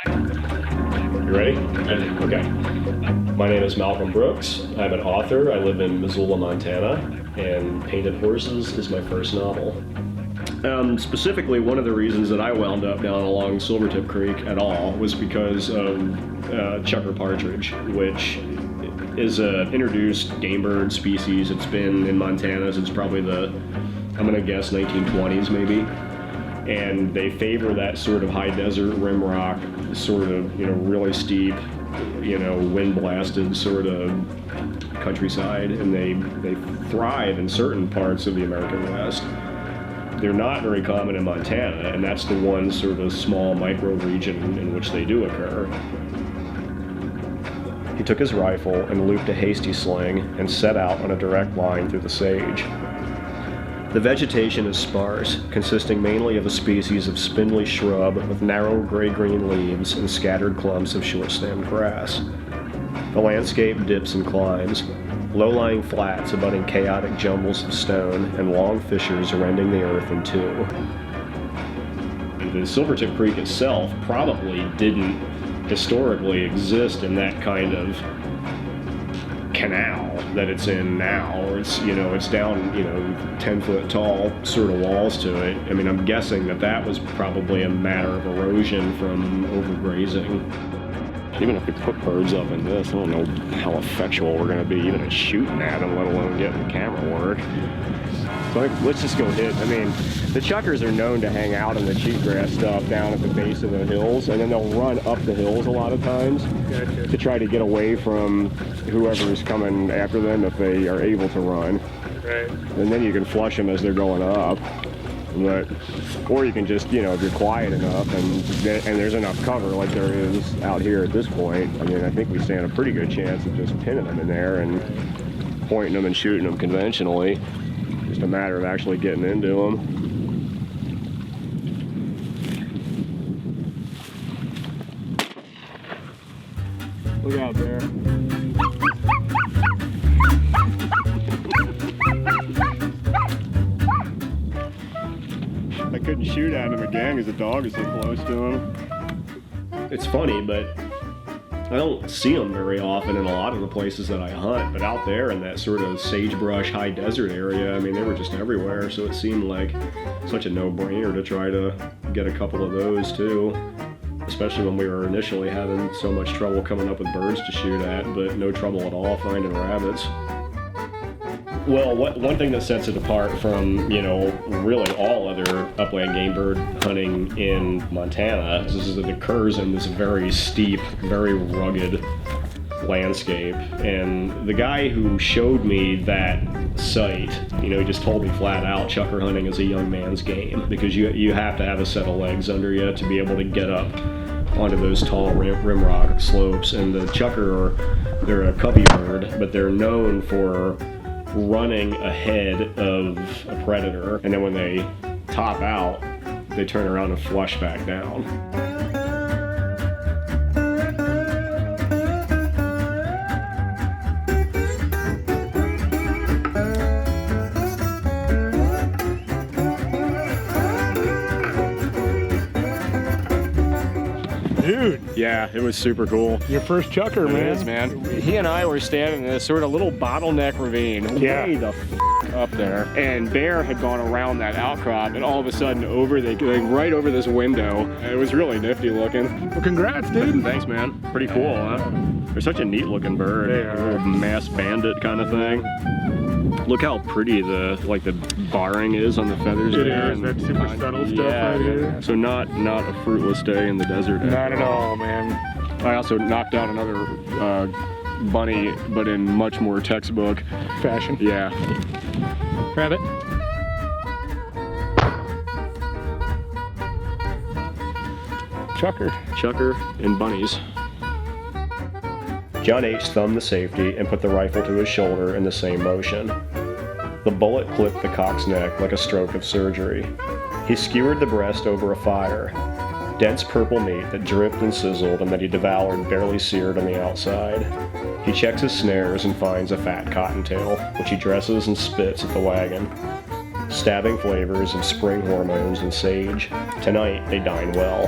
You ready? Okay. My name is Malcolm Brooks. I'm an author. I live in Missoula, Montana, and Painted Horses is my first novel. Specifically, one of the reasons that I wound up down along Silvertip Creek at all was because of Chukar partridge, which is an introduced game bird species. It's been in Montana since probably I'm going to guess 1920s maybe. And they favor that sort of high desert rim rock, sort of, really steep, wind blasted sort of countryside, and they thrive in certain parts of the American West. They're not very common in Montana, and that's the one sort of small micro region in which they do occur. He took his rifle and looped a hasty sling and set out on a direct line through the sage. The vegetation is sparse, consisting mainly of a species of spindly shrub with narrow gray-green leaves and scattered clumps of short-stemmed grass. The landscape dips and climbs, low-lying flats abutting chaotic jumbles of stone and long fissures rending the earth in two. The Silvertip Creek itself probably didn't historically exist in that kind of canal that it's in now, or it's down 10-foot tall sort of walls to it. I mean, I'm guessing that was probably a matter of erosion from overgrazing. Even if we put birds up in this, I don't know how effectual we're going to be even at shooting at them, let alone getting the camera work. So let's just go hit. I mean, the chukars are known to hang out in the cheatgrass stuff down at the base of the hills, and then they'll run up the hills a lot of times to try to get away from whoever is coming after them if they are able to run. Right. And then you can flush them as they're going up. Or you can just, if you're quiet enough and there's enough cover like there is out here at this point, I mean, I think we stand a pretty good chance of just pinning them in there and pointing them and shooting them conventionally. Just a matter of actually getting into them. Look out there. I couldn't shoot at him again because the dog is so close to him. It's funny, but I don't see them very often in a lot of the places that I hunt, but out there in that sort of sagebrush high desert area, I mean, they were just everywhere, so it seemed like such a no-brainer to try to get a couple of those too, especially when we were initially having so much trouble coming up with birds to shoot at, but no trouble at all finding rabbits. Well, one thing that sets it apart from, really all other upland game bird hunting in Montana is that it occurs in this very steep, very rugged landscape. And the guy who showed me that site, he just told me flat out, chukar hunting is a young man's game because you have to have a set of legs under you to be able to get up onto those tall rim rock slopes. And the chukar, they're a covey bird, but they're known for running ahead of a predator, and then when they top out, they turn around and flush back down. Dude. Yeah, it was super cool. Your first chukar, man. It is, man. He and I were standing in this sort of little bottleneck ravine way the up there, and bear had gone around that outcrop, and all of a sudden right over this window. It was really nifty looking. Well, congrats, dude. Thanks, man. Pretty cool, huh? They're such a neat looking bird. They are. A little mass bandit kind of thing. Look how pretty the barring is on the feathers there. It is, that super subtle stuff right here. So not a fruitless day in the desert. Not at all, man. I also knocked down another bunny, but in much more textbook fashion. Yeah. Rabbit. Chukar and bunnies. John H. thumbed the safety and put the rifle to his shoulder in the same motion. The bullet clipped the cock's neck like a stroke of surgery. He skewered the breast over a fire, dense purple meat that dripped and sizzled and that he devoured barely seared on the outside. He checks his snares and finds a fat cottontail, which he dresses and spits at the wagon. Stabbing flavors of spring hormones and sage. Tonight they dine well.